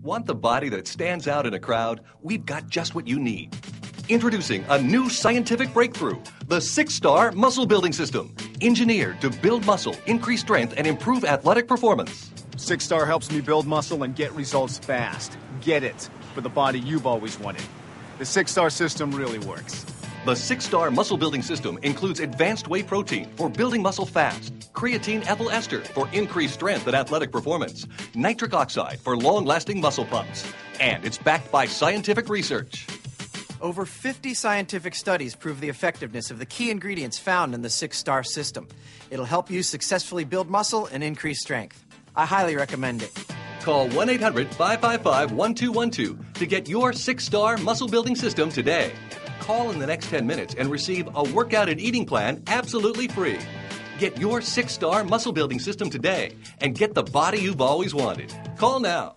Want the body that stands out in a crowd? We've got just what you need. Introducing a new scientific breakthrough, the 6-Star Muscle Building System. Engineered to build muscle, increase strength, and improve athletic performance. 6-Star helps me build muscle and get results fast. Get it, for the body you've always wanted. The 6-Star system really works. The 6-Star Muscle Building System includes advanced whey protein for building muscle fast, creatine ethyl ester for increased strength and athletic performance, nitric oxide for long-lasting muscle pumps, and it's backed by scientific research. Over 50 scientific studies prove the effectiveness of the key ingredients found in the 6-Star system. It'll help you successfully build muscle and increase strength. I highly recommend it. Call 1-800-555-1212 to get your 6-Star Muscle Building System today. Call in the next 10 minutes and receive a workout and eating plan absolutely free. Get your 6-Star Muscle Building System today and get the body you've always wanted. Call now.